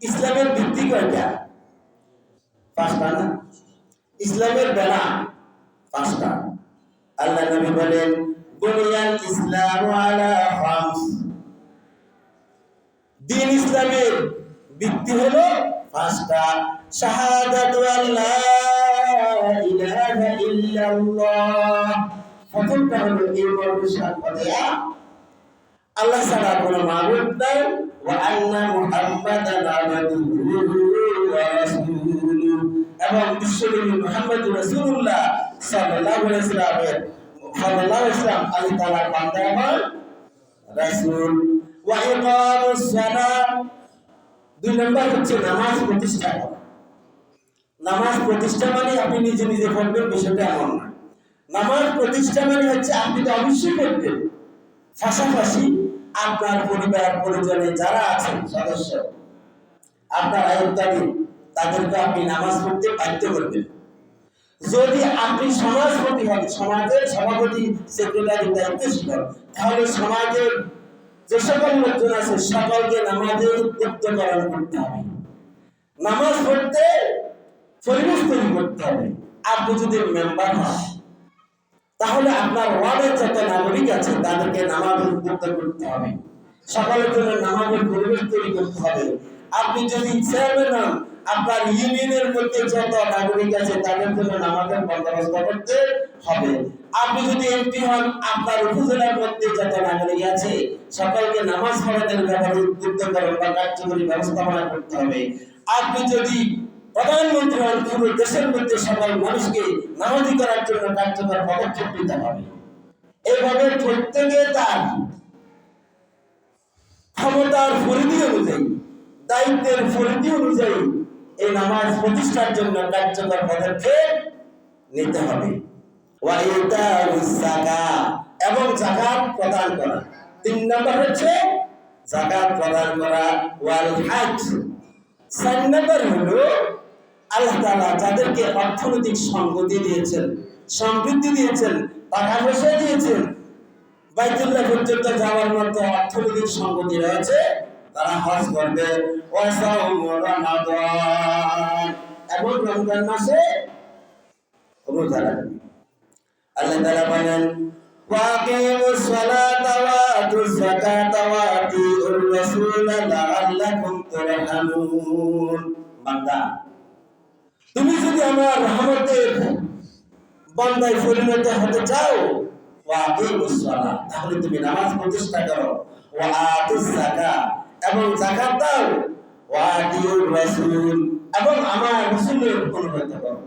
ইসলামের ভিত্তি কয়টা? পাঁচটা না? ইসলামের বেলা পাঁচটা। আল্লাহ নবী বলেন বুনিয়াল ইসলামু আলা খামস, দ্বীন ইসলামের ভিত্তি হলো পাঁচটা। শাহাদাতু আল্লা ইলাহা ইল্লাল্লাহ, প্রথমটা হলো এই মর্মে সাক্ষ্য দেয়া আল্লাহ ছাড়া কোনো মাবুদ নাই, ওয়া আন্না মুহাম্মাদান আবদুহু ওয়া রাসূলুহু, এবং বিশ্বনবী মুহাম্মদ রাসূলুল্লাহ সাল্লাল্লাহু আলাইহি ওয়াসাল্লাম আল্লাহ তাআলার বান্দা এবং রাসূল। ওয়া ইকামুস সালাত, দুই নম্বর হচ্ছে নামাজ প্রতিষ্ঠা করা। নামাজ প্রতিষ্ঠা মানে আপনি নিজে নিজে পড়বেন, বিষয়টা এমন না। নামাজ প্রতিষ্ঠা মানে হচ্ছে আপনি তো অবশ্যই পড়বেন, পাশাপাশি আপনার পরিবার পরিজনে যারা আছেন সদস্য, আপনার আয়ত্তাধীন, তাদেরকে আপনি নামাজ পড়তে বাধ্য করবেন। যদি আপনি সমাজপতি হন, সমাজের সভাপতি, সেক্রেটারি, দায়িত্বশীল, তাহলে সমাজের যে সকল লোকজন আছে সকলকে নামাজের উদ্যোগকরণ করতে হবে, নামাজ পড়তে পরিবেশ তৈরি করতে হবে। আপনি যদি মেম্বার হন, তাহলে আপনার ওয়ার্ডের যত নাগরিক আছে তাদেরকে নামাজের উদ্যোগ করতে হবে, সকলের জন্য নামাজের পরিবেশ তৈরি করতে হবে। আপনি যদি চেয়ারম্যান হন, আপনার ইউনিয়নের মধ্যে যত নাগরিক আছে তাদের জন্য নামাজের বন্দোবস্ত করতে হবে। আপনি যদি এমপি হন, আপনার উপজেলার মধ্যে যত নাগরিক আছে সকলকে নামাজ পড়ানোর ব্যাপারে উদ্যোগকরণ বা কার্যকরী ব্যবস্থাপনা করতে হবে। আপনি যদি প্রধানমন্ত্রী হন, পুরো দেশের মধ্যে সকল মানুষকে নামাজি করার জন্য কার্যকর পদক্ষেপ নিতে হবে। এইভাবে প্রত্যেকে তার ক্ষমতার পরিধি অনুযায়ী, দায়িত্বের পরিধি অনুযায়ী এই নামাজ প্রতিষ্ঠার জন্য কার্যকর পদক্ষেপ নিতে হবে। ওয়া ইতাউস যাকাত, এবং যাকাত প্রদান করা। তিন নম্বর হচ্ছে যাকাত প্রদান করা। ওয়াল হজ, চার নম্বর হলো আল্লাহ তাআলা যাদেরকে অর্থনৈতিক সংগতি দিয়েছেন, সমৃদ্ধি দিয়েছেন, টাকা পয়সা দিয়েছেন, বাইতুল্লাহ পর্যন্ত যাওয়ার মতো অর্থনৈতিক সংগতি রয়েছে, তারা হজ করবে। এবং রমজান মাসে রোজা রাখবে। আল্লাহ তাআলা বলেন ওয়াকিমুস সালাতা ওয়া আতুজ যাকাতা ওয়া আতিউর রাসূলা লাআল্লাকুম তুরহামুন। বান্দা, তুমি যদি আমার রহমতের বান্দায় পরিণত হতে চাও, ওয়াকিমুস সালাত, তাহলে তুমি নামাজ প্রতিষ্ঠা করো। ওয়া আতুজ যাকাত, এবং যাকাত দাও। ওয়া আতিউর রাসূল, এবং আমার রাসূলের অনুগত করো।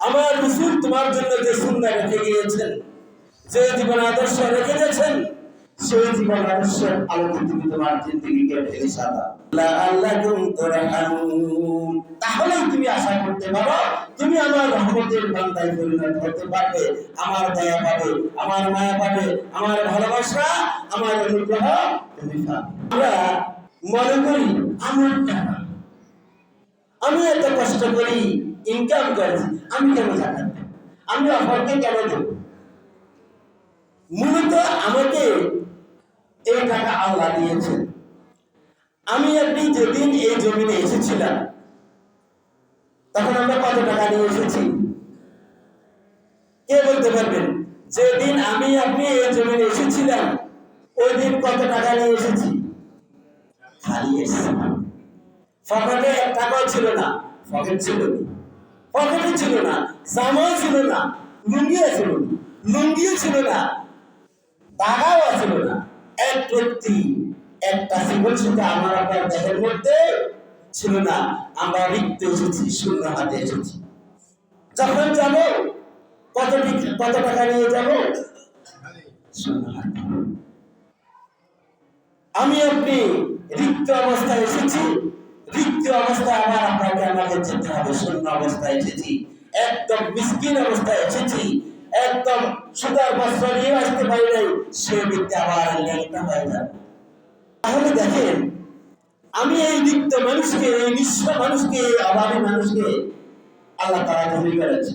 আমার রাসূল তোমার জন্য যে সুন্নাহ রেখে গিয়েছেন, যে জীবন আদর্শ রেখে গেছেন, সেই জীবন আদর্শের আলোকে তুমি তোমার জিন্দেগিকে ঢেলে সাজা। লাআল্লাকুম তুরহামুন, তাহলে তুমি আশা করতে পারো তুমি আমার রহমতের বান্দায় পরিণত হতে পারবে, আমার দয়া পাবে, আমার মায়া পাবে, আমার ভালোবাসা, আমার অনুগ্রহ তুমি পাবে। আমরা মনে করি আমার টাকা, আমি এত কষ্ট করি, ইনকাম করি, আমি কেন যাকাত দেব, আমি অপরকে কেন দেব? মূলত আমাকে এই টাকা আল্লাহ দিয়েছেন। আমি আপনি যেদিন এই জমিনে এসেছিলাম, তখন আমরা কত টাকা নিয়ে এসেছি? কে বলতে পারবেন? যেদিন আমি আপনি এই জমিনে এসেছিলাম, ওই দিন কত টাকা নিয়ে এসেছি? খালি এসেছি। পকেটে এক টাকাও ছিল না। পকেট ছিল না, পকেটে ছিল না, জামাও ছিল না, লুঙ্গিও ছিল না, লুঙ্গিও ছিল না, টাকাও ছিল না। এক ব্যক্তি একটা জীবন সুতা আমার আপনার দেহের মধ্যে ছিল না। আমরা রিক্ত এসেছি, শূন্য হাতে এসেছি। যখন যাব কত টাকা নিয়ে যাব? শূন্য হাতে। আমি আপনি রিক্ত অবস্থায় এসেছি, রিক্ত অবস্থায় আবার আপনাকে আমাকে যেতে হবে। শূন্য অবস্থায় এসেছি, একদম মিসকিন অবস্থায় এসেছি, একদম সুতার বস্ত্র নিয়ে আসতে পারি নাই, সে ব্যক্তি আবার ল্যাংটা হয়ে যাবে। তাহলে দেখেন, আমি এই রিক্ত মানুষকে, এই নিঃস্ব মানুষকে, এই অভাবী মানুষকে আল্লাহ তাআলা ধনী করেছে।